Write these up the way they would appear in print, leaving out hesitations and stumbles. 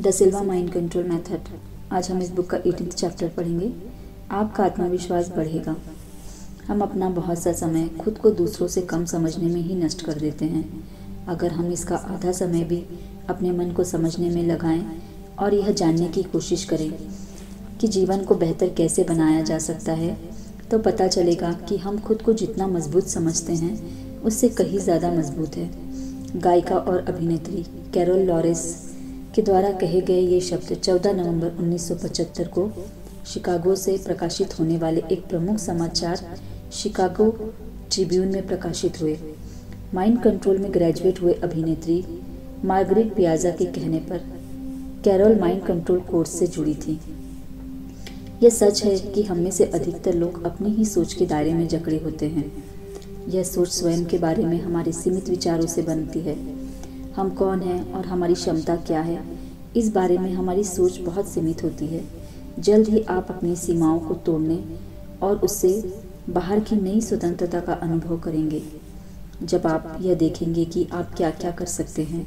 The Silva mind control method. आज हम इस बुक का 18th चैप्टर पढ़ेंगे। आपका आत्मविश्वास बढ़ेगा। हम अपना बहुत सा समय खुद को दूसरों से कम समझने में ही नष्ट कर देते हैं। अगर हम इसका आधा समय भी अपने मन को समझने में लगाएं और यह जानने की कोशिश करें कि जीवन को बेहतर कैसे बनाया जा सकता है, तो पता चलेगा कि हम खुद को जितना मजबूत समझते हैं उससे कहीं ज़्यादा मजबूत है। गायिका और अभिनेत्री कैरोल लॉरेंस के द्वारा कहे गए ये शब्द 14 नवंबर 1975 को शिकागो से प्रकाशित होने वाले एक प्रमुख समाचार शिकागो ट्रिब्यून में प्रकाशित हुए। माइंड कंट्रोल में ग्रेजुएट हुए अभिनेत्री मार्गरेट पियाजा के कहने पर कैरोल माइंड कंट्रोल कोर्स से जुड़ी थी। यह सच है कि हम में से अधिकतर लोग अपनी ही सोच के दायरे में जकड़े होते हैं। यह सोच स्वयं के बारे में हमारे सीमित विचारों से बनती है। हम कौन हैं और हमारी क्षमता क्या है, इस बारे में हमारी सोच बहुत सीमित होती है। जल्द ही आप अपनी सीमाओं को तोड़ने और उससे बाहर की नई स्वतंत्रता का अनुभव करेंगे। जब आप यह देखेंगे कि आप क्या क्या कर सकते हैं,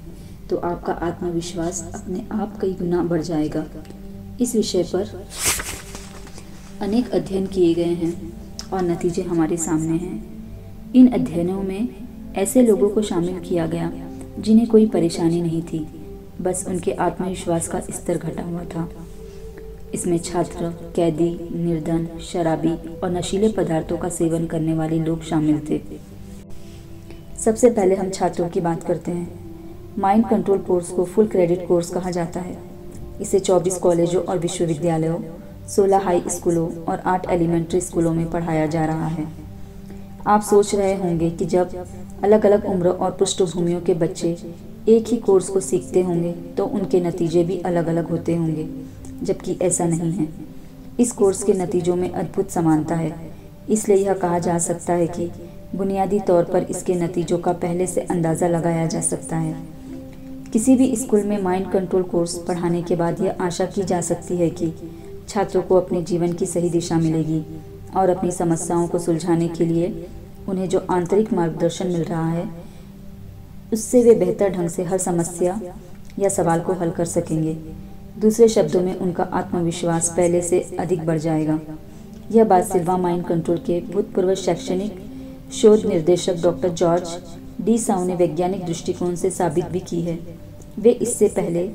तो आपका आत्मविश्वास अपने आप कई गुना बढ़ जाएगा। इस विषय पर अनेक अध्ययन किए गए हैं और नतीजे हमारे सामने हैं। इन अध्ययनों में ऐसे लोगों को शामिल किया गया जिन्हें कोई परेशानी नहीं थी, बस उनके आत्मविश्वास का स्तर घटा हुआ था। इसमें छात्र, कैदी, निर्धन, शराबी और नशीले पदार्थों का सेवन करने वाले लोग शामिल थे। सबसे पहले हम छात्रों की बात करते हैं। माइंड कंट्रोल कोर्स को फुल क्रेडिट कोर्स कहा जाता है। इसे 24 कॉलेजों और विश्वविद्यालयों, 16 हाई स्कूलों और 8 एलिमेंट्री स्कूलों में पढ़ाया जा रहा है। आप सोच रहे होंगे कि जब अलग अलग उम्र और पृष्ठभूमियों के बच्चे एक ही कोर्स को सीखते होंगे तो उनके नतीजे भी अलग अलग होते होंगे, जबकि ऐसा नहीं है। इस कोर्स के नतीजों में अद्भुत समानता है। इसलिए यह कहा जा सकता है कि बुनियादी तौर पर इसके नतीजों का पहले से अंदाज़ा लगाया जा सकता है। किसी भी स्कूल में माइंड कंट्रोल कोर्स पढ़ाने के बाद यह आशा की जा सकती है कि छात्रों को अपने जीवन की सही दिशा मिलेगी और अपनी समस्याओं को सुलझाने के लिए उन्हें जो आंतरिक मार्गदर्शन मिल रहा है, उससे वे बेहतर ढंग से हर समस्या या सवाल को हल कर सकेंगे। दूसरे शब्दों में उनका आत्मविश्वास पहले से अधिक बढ़ जाएगा। यह बात सिल्वा माइंड कंट्रोल के भूतपूर्व शैक्षणिक शोध निर्देशक डॉक्टर जॉर्ज डी साउ ने वैज्ञानिक दृष्टिकोण से साबित भी की है। वे इससे पहले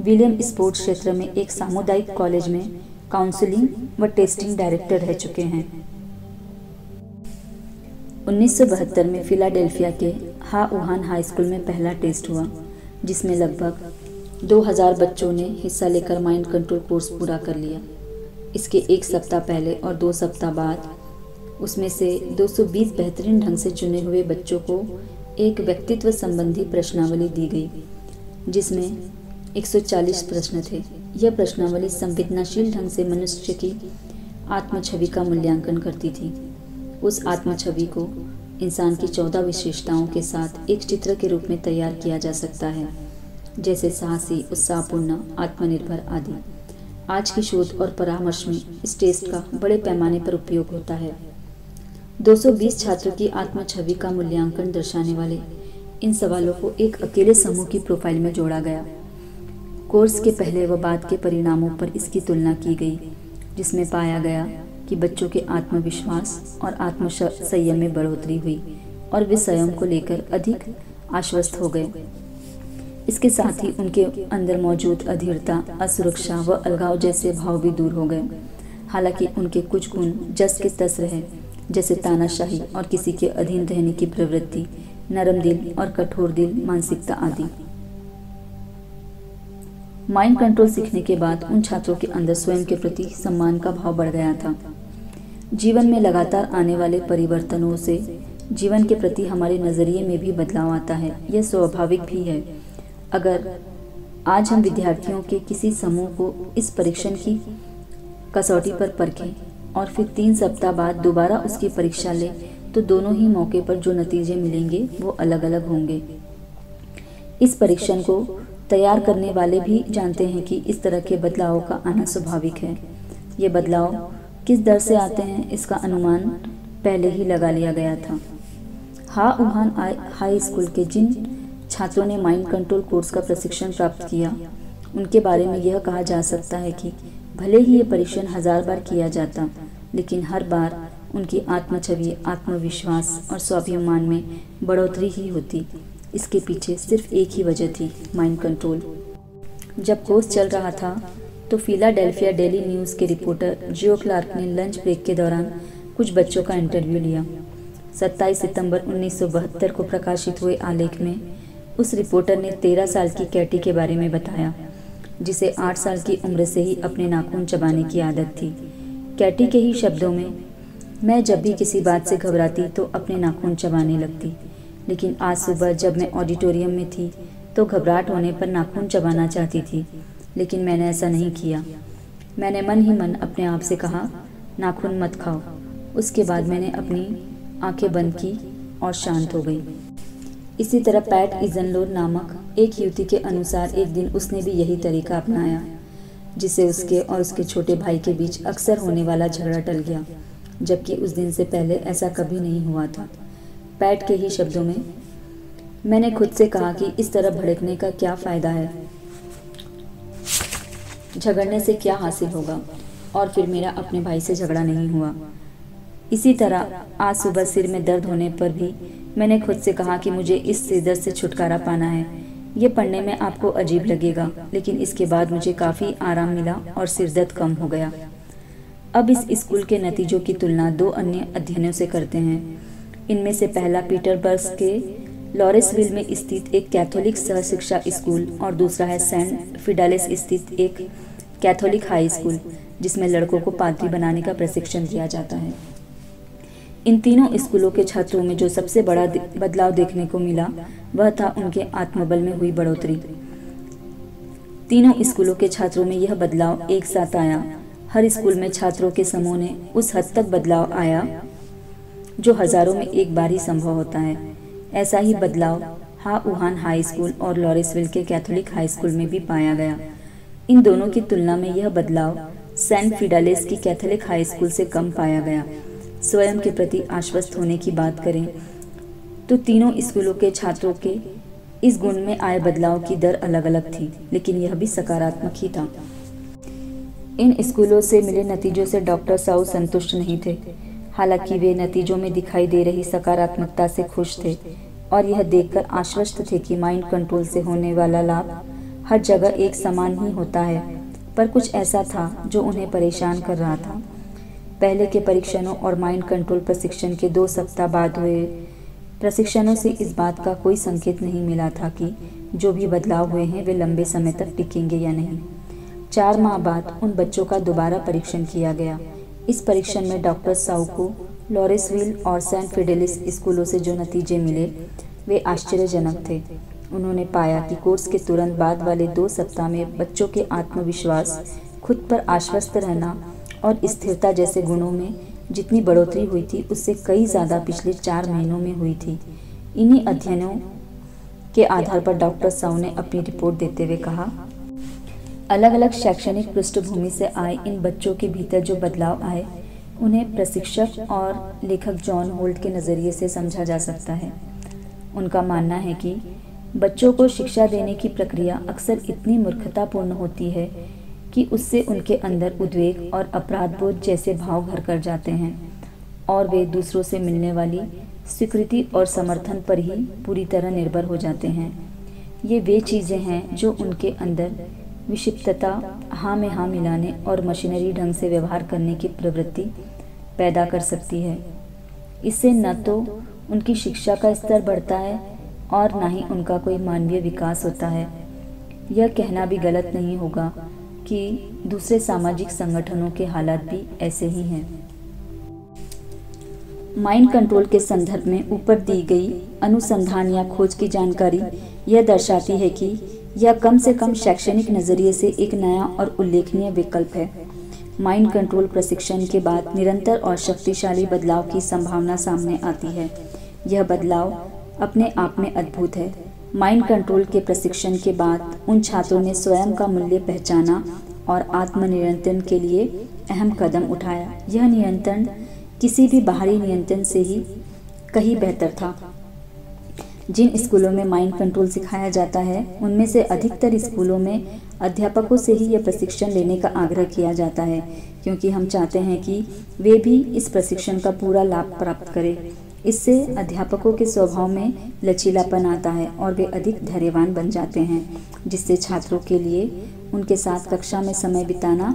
विलियम स्पोर्ट्स क्षेत्र में एक सामुदायिक कॉलेज में काउंसलिंग व टेस्टिंग डायरेक्टर रह चुके हैं। 1972 में फिलाडेल्फिया के हाउहान हाई स्कूल में पहला टेस्ट हुआ, जिसमें लगभग 2000 बच्चों ने हिस्सा लेकर माइंड कंट्रोल कोर्स पूरा कर लिया। इसके एक सप्ताह पहले और 2 सप्ताह बाद उसमें से 220 बेहतरीन ढंग से चुने हुए बच्चों को एक व्यक्तित्व संबंधी प्रश्नावली दी गई, जिसमें 140 प्रश्न थे। यह प्रश्नावली संवेदनशील ढंग से मनुष्य की आत्मछवि का मूल्यांकन करती थी। उस आत्मछवि को इंसान की 14 विशेषताओं के साथ एक चित्र के रूप में तैयार किया जा सकता है, जैसे साहसी, उत्साहपूर्ण, आत्मनिर्भर आदि। आज की शोध और परामर्श में इस टेस्ट का बड़े पैमाने पर उपयोग होता है। 220 छात्रों की आत्मछवि का मूल्यांकन दर्शाने वाले इन सवालों को एक अकेले समूह की प्रोफाइल में जोड़ा गया। कोर्स के पहले व बाद के परिणामों पर इसकी तुलना की गई, जिसमें पाया गया कि बच्चों के आत्मविश्वास और आत्मसंयम में बढ़ोतरी हुई और वे स्वयं को लेकर अधिक आश्वस्त हो गए। इसके साथ ही उनके अंदर मौजूद अधीरता, असुरक्षा व अलगाव जैसे भाव भी दूर हो गए। हालांकि उनके कुछ गुण जस के तस रहे, जैसे तानाशाही और किसी के अधीन रहने की प्रवृत्ति, नरम दिल और कठोर दिल मानसिकता आदि। माइंड कंट्रोल सीखने के बाद उन छात्रों के अंदर स्वयं के प्रति सम्मान का भाव बढ़ गया था। जीवन में लगातार आने वाले परिवर्तनों से जीवन के प्रति हमारे नज़रिए में भी बदलाव आता है। यह स्वाभाविक भी है। अगर आज हम विद्यार्थियों के किसी समूह को इस परीक्षण की कसौटी पर परखें और फिर 3 सप्ताह बाद दोबारा उसकी परीक्षा लें, तो दोनों ही मौके पर जो नतीजे मिलेंगे वो अलग अलग होंगे। इस परीक्षण को तैयार करने वाले भी जानते हैं कि इस तरह के बदलावों का आना स्वाभाविक है। ये बदलाव किस दर से आते हैं, इसका अनुमान पहले ही लगा लिया गया था। हाउहान हाई स्कूल के जिन छात्रों ने माइंड कंट्रोल कोर्स का प्रशिक्षण प्राप्त किया उनके बारे में यह कहा जा सकता है कि भले ही ये परीक्षण 1000 बार किया जाता, लेकिन हर बार उनकी आत्मछवि, आत्मविश्वास और स्वाभिमान में बढ़ोतरी ही होती। इसके पीछे सिर्फ एक ही वजह थी, माइंड कंट्रोल। जब कोर्स चल रहा था तो फिलाडेल्फिया डेली न्यूज़ के रिपोर्टर जो क्लार्क ने लंच ब्रेक के दौरान कुछ बच्चों का इंटरव्यू लिया। 27 सितंबर 1972 को प्रकाशित हुए आलेख में उस रिपोर्टर ने 13 साल की कैटी के बारे में बताया, जिसे 8 साल की उम्र से ही अपने नाखून चबाने की आदत थी। कैटी के ही शब्दों में, मैं जब भी किसी बात से घबराती तो अपने नाखून चबाने लगती, लेकिन आज सुबह जब मैं ऑडिटोरियम में थी तो घबराहट होने पर नाखून चबाना चाहती थी, लेकिन मैंने ऐसा नहीं किया। मैंने मन ही मन अपने आप से कहा, नाखून मत खाओ। उसके बाद मैंने अपनी आंखें बंद की और शांत हो गई। इसी तरह पैट इजनलोर नामक एक युवती के अनुसार एक दिन उसने भी यही तरीका अपनाया, जिससे उसके और उसके छोटे भाई के बीच अक्सर होने वाला झगड़ा टल गया, जबकि उस दिन से पहले ऐसा कभी नहीं हुआ था। पैट के ही शब्दों में, मैंने खुद से कहा कि इस तरह भड़कने का क्या फ़ायदा है, झगड़ने से क्या हासिल होगा, और फिर मेरा अपने भाई से झगड़ा नहीं हुआ। इसी तरह आज सुबह सिर में दर्द होने पर भी मैंने खुद से कहा कि मुझे इस सिर दर्द से छुटकारा पाना है। ये पढ़ने में आपको अजीब लगेगा, लेकिन इसके बाद मुझे काफ़ी आराम मिला और सिर दर्द कम हो गया। अब इस स्कूल के नतीजों की तुलना 2 अन्य अध्ययनों से करते हैं। इनमें से पहला पीटरबर्ग के लॉरेंसविल में स्थित एक कैथोलिक सह शिक्षा स्कूल और दूसरा है सेंट फिडेलिस स्थित एक कैथोलिक हाई स्कूल, जिसमें लड़कों को पादरी बनाने का प्रशिक्षण दिया जाता है। इन तीनों स्कूलों के छात्रों में जो सबसे बड़ा बदलाव देखने को मिला वह था उनके आत्मबल में हुई बढ़ोतरी। तीनों स्कूलों के छात्रों में यह बदलाव एक साथ आया। हर स्कूल में छात्रों के समूह ने उस हद तक बदलाव आया जो हजारों में एक बार ही संभव होता है। ऐसा ही बदलाव हाउहान हाई स्कूल और लॉरेंसविल के कैथोलिक हाई स्कूल में भी पाया गया। इन दोनों की तुलना में यह बदलाव सेंट फिडेलिस की कैथोलिक हाई स्कूल से कम पाया गया। स्वयं के प्रति आश्वस्त होने की बात करें तो तीनों स्कूलों के छात्रों के इस गुण में आए बदलाव की दर अलग अलग थी, लेकिन यह भी सकारात्मक ही था। इन स्कूलों से मिले नतीजों से डॉक्टर साउ संतुष्ट नहीं थे। हालांकि वे नतीजों में दिखाई दे रही सकारात्मकता से खुश थे और यह देखकर आश्वस्त थे कि माइंड कंट्रोल से होने वाला लाभ हर जगह एक समान ही होता है। पर कुछ ऐसा था जो उन्हें परेशान कर रहा था। पहले के परीक्षणों और माइंड कंट्रोल प्रशिक्षण के 2 सप्ताह बाद हुए प्रशिक्षणों से इस बात का कोई संकेत नहीं मिला था कि जो भी बदलाव हुए हैं वे लंबे समय तक टिकेंगे या नहीं। 4 माह बाद उन बच्चों का दोबारा परीक्षण किया गया। इस परीक्षण में डॉक्टर साउ को लॉरेंसविल और सेंट फिडेलिस स्कूलों से जो नतीजे मिले वे आश्चर्यजनक थे। उन्होंने पाया कि कोर्स के तुरंत बाद वाले 2 सप्ताह में बच्चों के आत्मविश्वास, खुद पर आश्वस्त रहना और स्थिरता जैसे गुणों में जितनी बढ़ोतरी हुई थी उससे कई ज़्यादा पिछले 4 महीनों में हुई थी। इन्हीं अध्ययनों के आधार पर डॉक्टर साउ ने अपनी रिपोर्ट देते हुए कहा, अलग अलग शैक्षणिक पृष्ठभूमि से आए इन बच्चों के भीतर जो बदलाव आए उन्हें प्रशिक्षक और लेखक जॉन होल्ट के नज़रिए से समझा जा सकता है। उनका मानना है कि बच्चों को शिक्षा देने की प्रक्रिया अक्सर इतनी मूर्खतापूर्ण होती है कि उससे उनके अंदर उद्वेग और अपराध बोध जैसे भाव भर कर जाते हैं और वे दूसरों से मिलने वाली स्वीकृति और समर्थन पर ही पूरी तरह निर्भर हो जाते हैं। ये वे चीज़ें हैं जो उनके अंदर विक्षिप्तता, हाँ में हाँ मिलाने और मशीनरी ढंग से व्यवहार करने की प्रवृत्ति पैदा कर सकती है। इससे न तो उनकी शिक्षा का स्तर बढ़ता है और न ही उनका कोई मानवीय विकास होता है। यह कहना भी गलत नहीं होगा कि दूसरे सामाजिक संगठनों के हालात भी ऐसे ही हैं। माइंड कंट्रोल के संदर्भ में ऊपर दी गई अनुसंधान या खोज की जानकारी यह दर्शाती है कि यह कम से कम शैक्षणिक नज़रिए से एक नया और उल्लेखनीय विकल्प है। माइंड कंट्रोल प्रशिक्षण के बाद निरंतर और शक्तिशाली बदलाव की संभावना सामने आती है। यह बदलाव अपने आप में अद्भुत है। माइंड कंट्रोल के प्रशिक्षण के बाद उन छात्रों ने स्वयं का मूल्य पहचाना और आत्मनियंत्रण के लिए अहम कदम उठाया। यह नियंत्रण किसी भी बाहरी नियंत्रण से ही कहीं बेहतर था। जिन स्कूलों में माइंड कंट्रोल सिखाया जाता है उनमें से अधिकतर स्कूलों में अध्यापकों से ही यह प्रशिक्षण लेने का आग्रह किया जाता है, क्योंकि हम चाहते हैं कि वे भी इस प्रशिक्षण का पूरा लाभ प्राप्त करें। इससे अध्यापकों के स्वभाव में लचीलापन आता है और वे अधिक धैर्यवान बन जाते हैं, जिससे छात्रों के लिए उनके साथ कक्षा में समय बिताना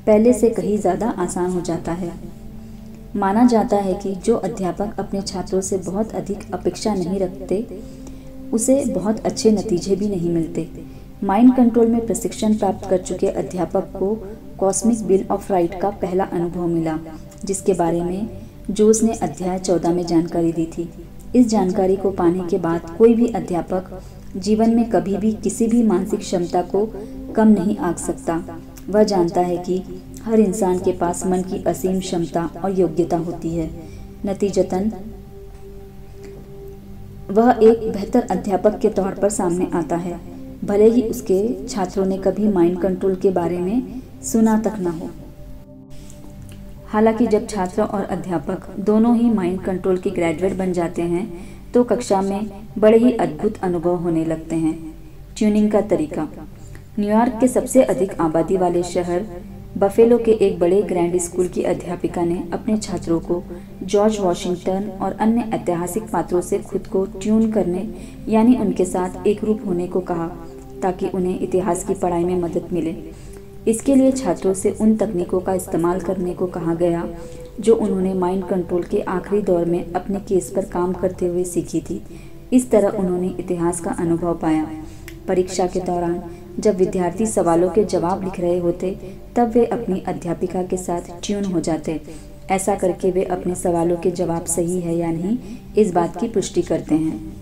पहले से कहीं ज़्यादा आसान हो जाता है। माना जाता है कि जो अध्यापक अपने छात्रों से बहुत अधिक अपेक्षा नहीं रखते, उसे बहुत अच्छे नतीजे भी नहीं मिलते। माइंड कंट्रोल में प्रशिक्षण प्राप्त कर चुके अध्यापक को कॉस्मिक बिल ऑफ राइट का पहला अनुभव मिला, जिसके बारे में जोस ने अध्याय 14 में जानकारी दी थी। इस जानकारी को पाने के बाद कोई भी अध्यापक जीवन में कभी भी किसी भी मानसिक क्षमता को कम नहीं आंक सकता। वह जानता है कि हर इंसान के पास मन की असीम क्षमता और योग्यता होती है। नतीजतन वह एक बेहतर अध्यापक के तौर पर सामने आता है, भले ही उसके छात्रों ने कभी माइंड कंट्रोल के बारे में सुना तक न हो। हालांकि जब छात्र और अध्यापक दोनों ही माइंड कंट्रोल के ग्रेजुएट बन जाते हैं, तो कक्षा में बड़े ही अद्भुत अनुभव होने लगते हैं। ट्यूनिंग का तरीका। न्यूयॉर्क के सबसे अधिक आबादी वाले शहर बफेलो के एक बड़े ग्रैंड स्कूल की अध्यापिका ने अपने छात्रों को जॉर्ज वॉशिंगटन और अन्य ऐतिहासिक पात्रों से खुद को ट्यून करने यानी उनके साथ एकरूप होने को कहा, ताकि उन्हें इतिहास की पढ़ाई में मदद मिले। इसके लिए छात्रों से उन तकनीकों का इस्तेमाल करने को कहा गया जो उन्होंने माइंड कंट्रोल के आखिरी दौर में अपने केस पर काम करते हुए सीखी थी। इस तरह उन्होंने इतिहास का अनुभव पाया। परीक्षा के दौरान जब विद्यार्थी सवालों के जवाब लिख रहे होते, तब वे अपनी अध्यापिका के साथ ट्यून हो जाते। ऐसा करके वे अपने सवालों के जवाब सही है या नहीं, इस बात की पुष्टि करते हैं।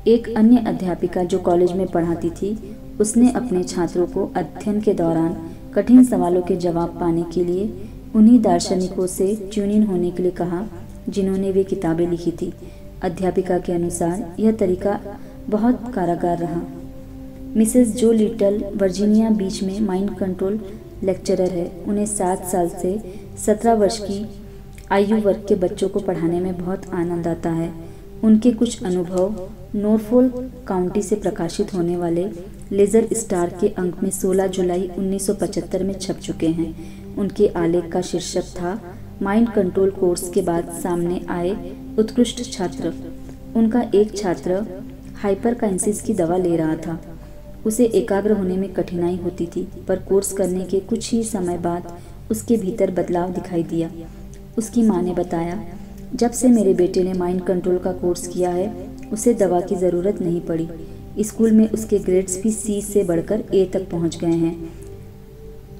एक अन्य अध्यापिका जो कॉलेज में पढ़ाती थी, उसने अपने छात्रों को अध्ययन के दौरान कठिन सवालों के जवाब पाने के लिए उन्हीं दार्शनिकों से ट्यून इन होने के लिए कहा जिन्होंने वे किताबें लिखी थी। अध्यापिका के अनुसार यह तरीका बहुत कारगर रहा। मिसेस जो लिटल वर्जीनिया बीच में माइंड कंट्रोल लेक्चरर है। उन्हें 7 साल से 17 वर्ष की आयु वर्ग के बच्चों को पढ़ाने में बहुत आनंद आता है। उनके कुछ अनुभव नॉरफोक काउंटी से प्रकाशित होने वाले लेजर स्टार के अंक में 16 जुलाई 1975 में छप चुके हैं। उनके आलेख का शीर्षक था माइंड कंट्रोल कोर्स के बाद सामने आए उत्कृष्ट छात्र। उनका एक छात्र हाइपरकाइंसिस की दवा ले रहा था। उसे एकाग्र होने में कठिनाई होती थी, पर कोर्स करने के कुछ ही समय बाद उसके भीतर बदलाव दिखाई दिया। उसकी माँ ने बताया, जब से मेरे बेटे ने माइंड कंट्रोल का कोर्स किया है, उसे दवा की ज़रूरत नहीं पड़ी। स्कूल में उसके ग्रेड्स भी C से बढ़कर A तक पहुंच गए हैं।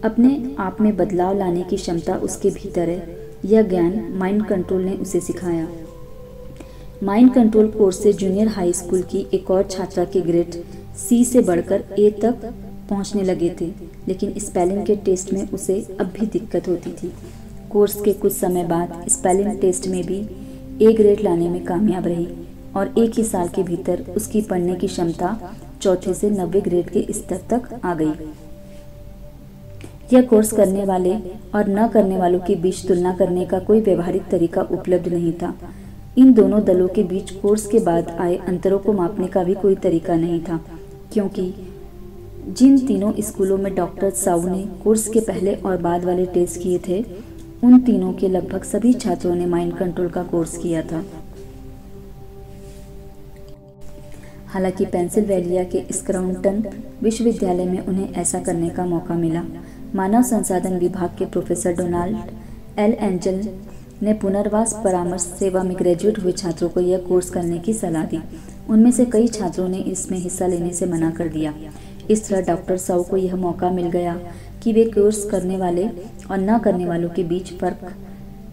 अपने आप में बदलाव लाने की क्षमता उसके भीतर है। यह ज्ञान माइंड कंट्रोल ने उसे सिखाया। माइंड कंट्रोल कोर्स से जूनियर हाई स्कूल की एक और छात्रा के ग्रेड C से बढ़कर A तक पहुंचने लगे थे, लेकिन स्पेलिंग के टेस्ट में उसे अब भी दिक्कत होती थी। कोर्स के कुछ समय बाद स्पेलिंग टेस्ट में भी A ग्रेड लाने में कामयाब रही और एक ही साल के भीतर उसकी पढ़ने की क्षमता चौथे से 90 ग्रेड के स्तर तक आ गई। यह कोर्स करने वाले और न करने वालों के बीच तुलना करने का कोई व्यवहारिक तरीका उपलब्ध नहीं था। इन दोनों दलों के बीच कोर्स के बाद आए अंतरों को मापने का भी कोई तरीका नहीं था, क्योंकि जिन तीनों स्कूलों में डॉक्टर साउ ने कोर्स के पहले और बाद वाले टेस्ट किए थे, उन तीनों के लगभग सभी छात्रों ने माइंड कंट्रोल का कोर्स किया था। हालांकि पेंसिल्वेनिया के स्क्राउटन विश्वविद्यालय में उन्हें ऐसा करने का मौका मिला। मानव संसाधन विभाग के प्रोफेसर डोनाल्ड एल एंजल ने पुनर्वास परामर्श सेवा में ग्रेजुएट हुए छात्रों को यह कोर्स करने की सलाह दी। उनमें से कई छात्रों ने इसमें हिस्सा लेने से मना कर दिया। इस तरह डॉक्टर साउ को यह मौका मिल गया कि वे कोर्स करने वाले और न करने वालों के बीच फर्क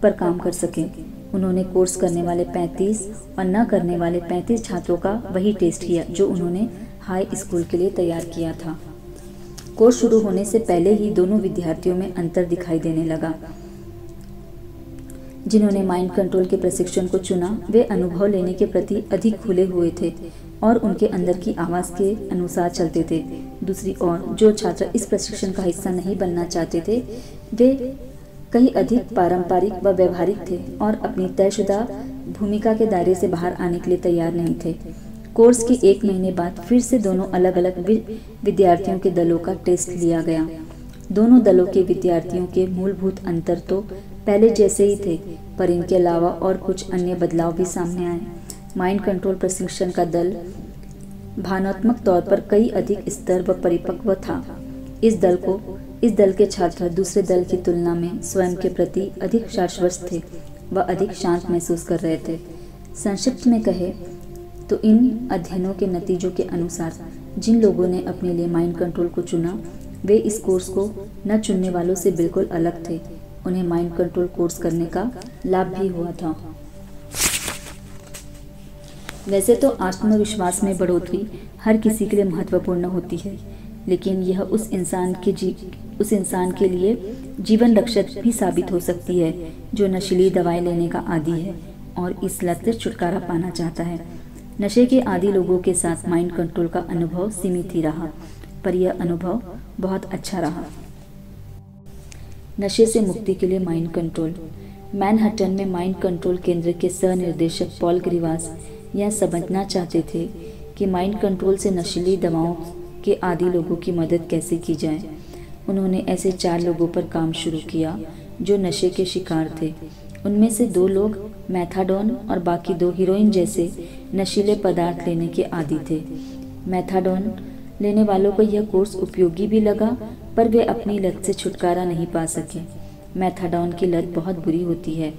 पर काम कर सकें। उन्होंने कोर्स करने वाले 35 और न करने वाले 35 छात्रों का वही टेस्ट किया जो उन्होंने हाई स्कूल के लिए तैयार किया था। कोर्स शुरू होने से पहले ही दोनों विद्यार्थियों में अंतर दिखाई देने लगा। जिन्होंने माइंड कंट्रोल के प्रशिक्षण को चुना, वे अनुभव लेने के प्रति अधिक खुले हुए थे और उनके अंदर की आवाज़ के अनुसार चलते थे। दूसरी ओर जो छात्र इस प्रशिक्षण का हिस्सा नहीं बनना चाहते थे, वे कहीं अधिक पारंपरिक व व्यवहारिक थे और अपनी तयशुदा भूमिका के दायरे से बाहर आने के लिए तैयार नहीं थे। कोर्स के 1 महीने बाद फिर से दोनों अलग अलग विद्यार्थियों के दलों का टेस्ट लिया गया। दोनों दलों के विद्यार्थियों के मूलभूत अंतर तो पहले जैसे ही थे, पर इनके अलावा और कुछ अन्य बदलाव भी सामने आए। माइंड कंट्रोल प्रशिक्षण का दल भावनात्मक तौर पर कई अधिक स्तर व परिपक्व था। इस दल के छात्र दूसरे दल की तुलना में स्वयं के प्रति अधिक शाश्वत थे व अधिक शांत महसूस कर रहे थे। संक्षिप्त में कहे तो इन अध्ययनों के नतीजों के अनुसार जिन लोगों ने अपने लिए माइंड कंट्रोल को चुना, वे इस कोर्स को न चुनने वालों से बिल्कुल अलग थे। उन्हें माइंड कंट्रोल कोर्स करने का लाभ भी हुआ था। वैसे तो आत्मविश्वास में बढ़ोतरी हर किसी के लिए महत्वपूर्ण होती है, लेकिन यह उस इंसान के लिए जीवन रक्षक भी साबित हो सकती है जो नशीली दवाएं लेने का आदी है और इस लत से छुटकारा पाना चाहता है। नशे के आदी लोगों के साथ माइंड कंट्रोल का अनुभव सीमित ही रहा, पर यह अनुभव बहुत अच्छा रहा। नशे से मुक्ति के लिए माइंड कंट्रोल। मैनहट्टन में माइंड कंट्रोल केंद्र के सह निर्देशक पॉल ग्रीवास यह समझना चाहते थे कि माइंड कंट्रोल से नशीली दवाओं के आदी लोगों की मदद कैसे की जाए। उन्होंने ऐसे 4 लोगों पर काम शुरू किया जो नशे के शिकार थे। उनमें से 2 लोग मैथाडोन और बाकी 2 हीरोइन जैसे नशीले पदार्थ लेने के आदी थे। मैथाडोन लेने वालों को यह कोर्स उपयोगी भी लगा, पर वे अपनी लत से छुटकारा नहीं पा सके। मैथाडोन की लत बहुत बुरी होती है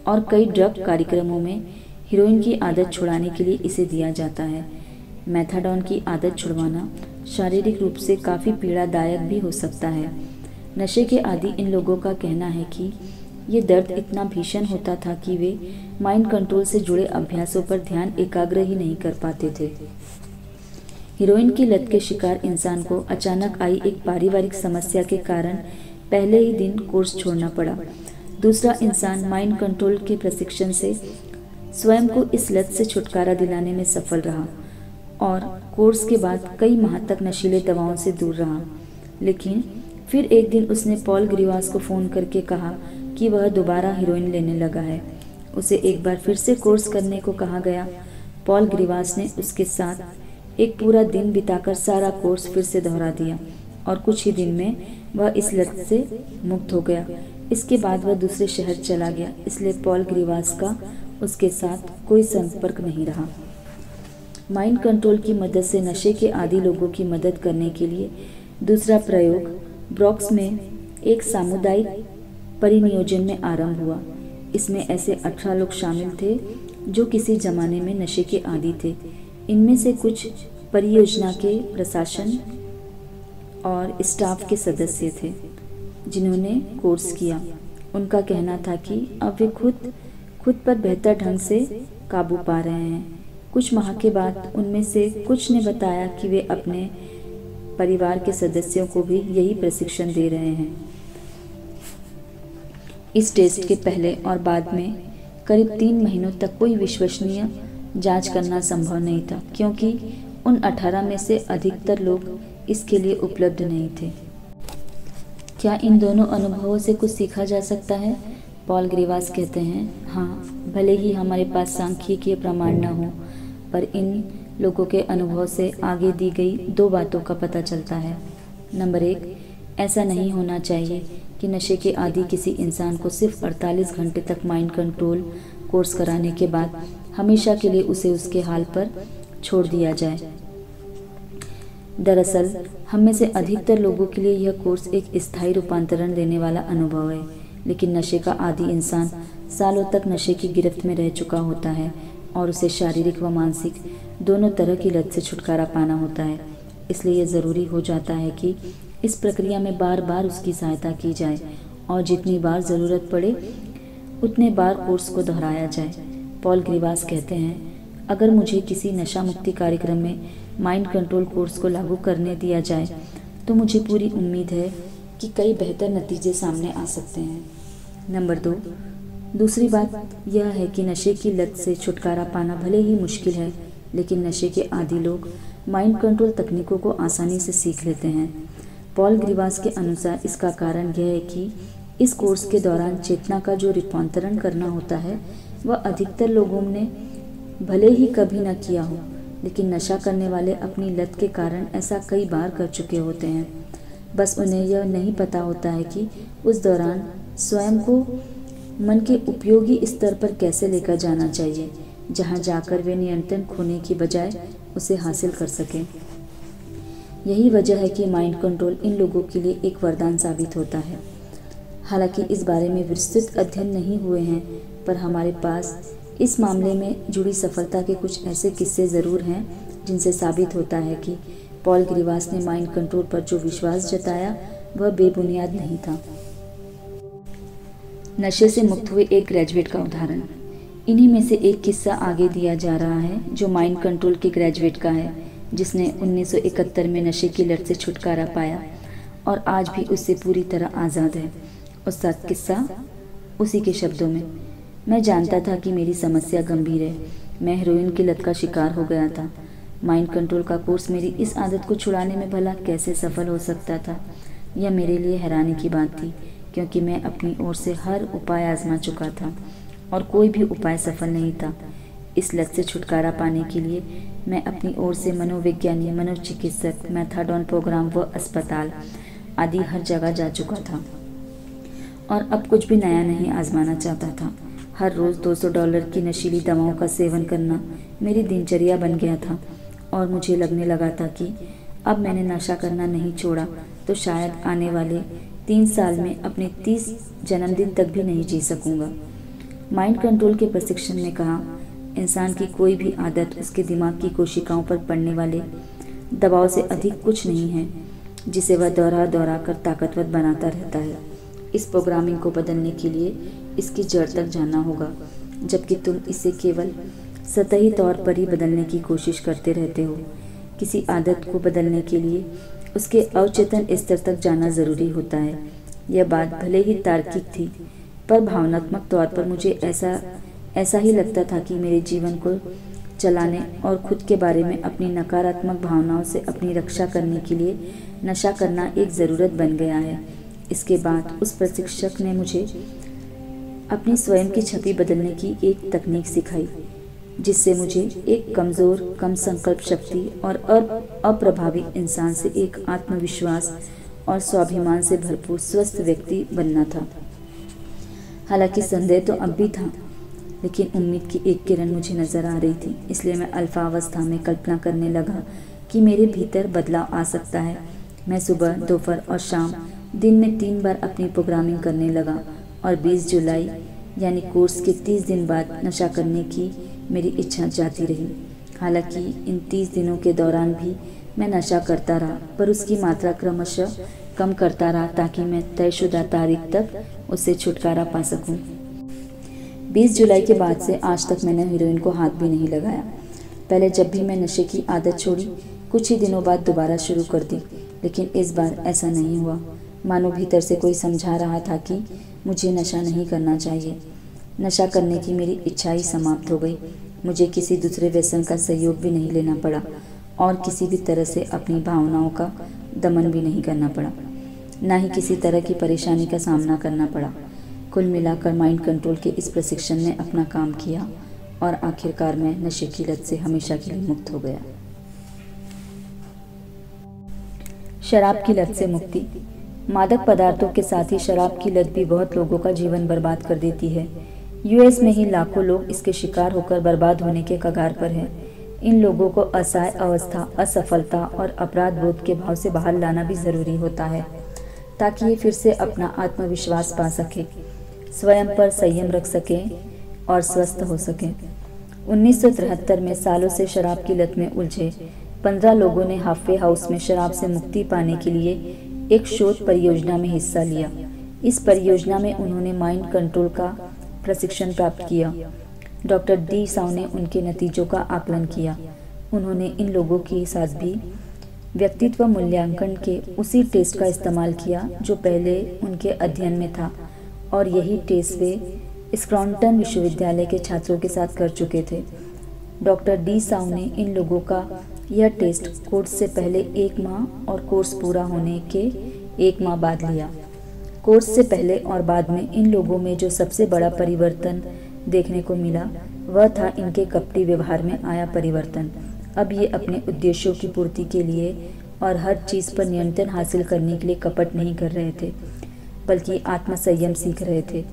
और कई ड्रग कार्यक्रमों में हीरोइन की आदत छुड़ाने के लिए इसे दिया जाता है। मैथाडोन की आदत छुड़वाना शारीरिक रूप से काफ़ी पीड़ादायक भी हो सकता है। नशे के आदी इन लोगों का कहना है कि ये दर्द इतना भीषण होता था कि वे माइंड कंट्रोल से जुड़े अभ्यासों पर ध्यान एकाग्र ही नहीं कर पाते थे। हीरोइन की लत के शिकार इंसान को अचानक आई एक पारिवारिक समस्या के कारण पहले ही दिन कोर्स छोड़ना पड़ा। दूसरा इंसान माइंड कंट्रोल के प्रशिक्षण से स्वयं को इस लत से छुटकारा दिलाने में सफल रहा और कोर्स के बाद कई माह तक नशीले दवाओं से दूर रहा। लेकिन फिर एक दिन उसने पॉल ग्रीवास को फ़ोन करके कहा कि वह दोबारा हीरोइन लेने लगा है। उसे एक बार फिर से कोर्स करने को कहा गया। पॉल ग्रीवास ने उसके साथ एक पूरा दिन बिताकर सारा कोर्स फिर से दोहरा दिया और कुछ ही दिन में वह इस लत से मुक्त हो गया। इसके बाद वह दूसरे शहर चला गया, इसलिए पॉल ग्रीवास का उसके साथ कोई संपर्क नहीं रहा। माइंड कंट्रोल की मदद से नशे के आदी लोगों की मदद करने के लिए दूसरा प्रयोग ब्रॉक्स में एक सामुदायिक परिनियोजन में आरंभ हुआ। इसमें ऐसे 18 लोग शामिल थे जो किसी जमाने में नशे के आदी थे। इनमें से कुछ परियोजना के प्रशासन और स्टाफ के सदस्य थे जिन्होंने कोर्स किया। उनका कहना था कि अब वे खुद पर बेहतर ढंग से काबू पा रहे हैं। कुछ माह के बाद उनमें से कुछ ने बताया कि वे अपने परिवार के सदस्यों को भी यही प्रशिक्षण दे रहे हैं। इस टेस्ट के पहले और बाद में करीब 3 महीनों तक कोई विश्वसनीय जांच करना संभव नहीं था, क्योंकि उन 18 में से अधिकतर लोग इसके लिए उपलब्ध नहीं थे। क्या इन दोनों अनुभवों से कुछ सीखा जा सकता है? पॉल ग्रीवास कहते हैं, हाँ, भले ही हमारे पास सांख्यिकीय प्रमाण न हो, पर इन लोगों के अनुभव से आगे दी गई 2 बातों का पता चलता है। नंबर 1, ऐसा नहीं होना चाहिए कि नशे के आदी किसी इंसान को सिर्फ 48 घंटे तक माइंड कंट्रोल कोर्स कराने के बाद हमेशा के लिए उसे उसके हाल पर छोड़ दिया जाए। दरअसल हम में से अधिकतर लोगों के लिए यह कोर्स एक स्थायी रूपांतरण देने वाला अनुभव है, लेकिन नशे का आदी इंसान सालों तक नशे की गिरफ्त में रह चुका होता है और उसे शारीरिक व मानसिक दोनों तरह की लत से छुटकारा पाना होता है। इसलिए यह ज़रूरी हो जाता है कि इस प्रक्रिया में बार बार उसकी सहायता की जाए और जितनी बार ज़रूरत पड़े उतने बार कोर्स को दोहराया जाए। पॉल ग्रीवास कहते हैं, अगर मुझे किसी नशा मुक्ति कार्यक्रम में माइंड कंट्रोल कोर्स को लागू करने दिया जाए तो मुझे पूरी उम्मीद है कि कई बेहतर नतीजे सामने आ सकते हैं। नंबर 2, दूसरी बात यह है कि नशे की लत से छुटकारा पाना भले ही मुश्किल है, लेकिन नशे के आदी लोग माइंड कंट्रोल तकनीकों को आसानी से सीख लेते हैं। पॉल ग्रीवास के अनुसार इसका कारण यह है कि इस कोर्स के दौरान चेतना का जो रूपांतरण करना होता है वह अधिकतर लोगों ने भले ही कभी न किया हो, लेकिन नशा करने वाले अपनी लत के कारण ऐसा कई बार कर चुके होते हैं। बस उन्हें यह नहीं पता होता है कि उस दौरान स्वयं को मन के उपयोगी स्तर पर कैसे लेकर जाना चाहिए, जहां जाकर वे नियंत्रण खोने की बजाय उसे हासिल कर सकें। यही वजह है कि माइंड कंट्रोल इन लोगों के लिए एक वरदान साबित होता है। हालांकि इस बारे में विस्तृत अध्ययन नहीं हुए हैं, पर हमारे पास इस मामले में जुड़ी सफलता के कुछ ऐसे किस्से ज़रूर हैं जिनसे साबित होता है कि पॉल ग्रीवास ने माइंड कंट्रोल पर जो विश्वास जताया वह बेबुनियाद नहीं था। नशे से मुक्त हुए एक ग्रेजुएट का उदाहरण। इन्हीं में से एक किस्सा आगे दिया जा रहा है जो माइंड कंट्रोल के ग्रेजुएट का है, जिसने 1971 में नशे की लत से छुटकारा पाया और आज भी उससे पूरी तरह आज़ाद है। उसका किस्सा उसी के शब्दों में। मैं जानता था कि मेरी समस्या गंभीर है। मैं हेरोइन की लत का शिकार हो गया था। माइंड कंट्रोल का कोर्स मेरी इस आदत को छुड़ाने में भला कैसे सफल हो सकता था, यह मेरे लिए हैरानी की बात थी, क्योंकि मैं अपनी ओर से हर उपाय आजमा चुका था और कोई भी उपाय सफल नहीं था। इस लत से छुटकारा पाने के लिए मैं अपनी ओर से मनोविज्ञानी, मनोचिकित्सक, मैथाडोन प्रोग्राम व अस्पताल आदि हर जगह जा चुका था और अब कुछ भी नया नहीं आजमाना चाहता था। हर रोज़ $200 की नशीली दवाओं का सेवन करना मेरी दिनचर्या बन गया था और मुझे लगने लगा था कि अब मैंने नशा करना नहीं छोड़ा तो शायद आने वाले 3 साल में अपने 30 जन्मदिन तक भी नहीं जी सकूंगा। माइंड कंट्रोल के प्रशिक्षण ने कहा, इंसान की कोई भी आदत उसके दिमाग की कोशिकाओं पर पड़ने वाले दबाव से अधिक कुछ नहीं है, जिसे वह दोहरा दोहरा कर ताकतवर बनाता रहता है। इस प्रोग्रामिंग को बदलने के लिए इसकी जड़ तक जाना होगा, जबकि तुम इसे केवल सतही तौर पर ही बदलने की कोशिश करते रहते हो। किसी आदत को बदलने के लिए उसके अवचेतन स्तर तक जाना ज़रूरी होता है। यह बात भले ही तार्किक थी, पर भावनात्मक तौर पर मुझे ऐसा ही लगता था कि मेरे जीवन को चलाने और खुद के बारे में अपनी नकारात्मक भावनाओं से अपनी रक्षा करने के लिए नशा करना एक ज़रूरत बन गया है। इसके बाद उस प्रशिक्षक ने मुझे अपनी स्वयं की छवि बदलने की एक तकनीक सिखाई, जिससे मुझे एक कमज़ोर, कम संकल्प शक्ति और अप्रभावी इंसान से एक आत्मविश्वास और स्वाभिमान से भरपूर स्वस्थ व्यक्ति बनना था। हालांकि संदेह तो अब भी था, लेकिन उम्मीद की एक किरण मुझे नज़र आ रही थी। इसलिए मैं अल्फा अवस्था में कल्पना करने लगा कि मेरे भीतर बदलाव आ सकता है। मैं सुबह, दोपहर और शाम दिन में 3 बार अपनी प्रोग्रामिंग करने लगा और 20 जुलाई यानी कोर्स के 30 दिन बाद नशा करने की मेरी इच्छा जाती रही। हालांकि इन 30 दिनों के दौरान भी मैं नशा करता रहा, पर उसकी मात्रा क्रमशः कम करता रहा ताकि मैं तयशुदा तारीख तक उससे छुटकारा पा सकूं। 20 जुलाई के बाद से आज तक मैंने हीरोइन को हाथ भी नहीं लगाया। पहले जब भी मैं नशे की आदत छोड़ी, कुछ ही दिनों बाद दोबारा शुरू कर दी, लेकिन इस बार ऐसा नहीं हुआ। मानो भीतर से कोई समझा रहा था कि मुझे नशा नहीं करना चाहिए। नशा करने की मेरी इच्छा ही समाप्त हो गई। मुझे किसी दूसरे व्यसन का सहयोग भी नहीं लेना पड़ा और किसी भी तरह से अपनी भावनाओं का दमन भी नहीं करना पड़ा, ना ही किसी तरह की परेशानी का सामना करना पड़ा। कुल मिलाकर माइंड कंट्रोल के इस प्रशिक्षण ने अपना काम किया और आखिरकार मैं नशे की लत से हमेशा के लिए मुक्त हो गया। शराब की लत से मुक्ति। मादक पदार्थों के साथ ही शराब की लत भी बहुत लोगों का जीवन बर्बाद कर देती है। यूएस में ही लाखों लोग इसके शिकार होकर बर्बाद होने के कगार पर हैं। इन लोगों को असहाय अवस्था, असफलता और अपराध बोध के भाव से बाहर लाना भी ज़रूरी होता है, ताकि ये फिर से अपना आत्मविश्वास पा सकें, स्वयं पर संयम रख सकें और स्वस्थ हो सकें। 1973 में सालों से शराब की लत में उलझे 15 लोगों ने हाफवे हाउस में शराब से मुक्ति पाने के लिए एक शोध परियोजना में हिस्सा लिया। इस परियोजना में उन्होंने माइंड कंट्रोल का प्रशिक्षण प्राप्त किया। डॉक्टर डी साउ ने उनके नतीजों का आकलन किया। उन्होंने इन लोगों के साथ भी व्यक्तित्व मूल्यांकन के उसी टेस्ट का इस्तेमाल किया जो पहले उनके अध्ययन में था, और यही टेस्ट वे स्क्रॉन्टन विश्वविद्यालय के छात्रों के साथ कर चुके थे। डॉक्टर डी साउ ने इन लोगों का यह टेस्ट कोर्स से पहले 1 माह और कोर्स पूरा होने के 1 माह बाद लिया। कोर्स से पहले और बाद में इन लोगों में जो सबसे बड़ा परिवर्तन देखने को मिला वह था इनके कपटी व्यवहार में आया परिवर्तन। अब ये अपने उद्देश्यों की पूर्ति के लिए और हर चीज़ पर नियंत्रण हासिल करने के लिए कपट नहीं कर रहे थे, बल्कि आत्मसंयम सीख रहे थे।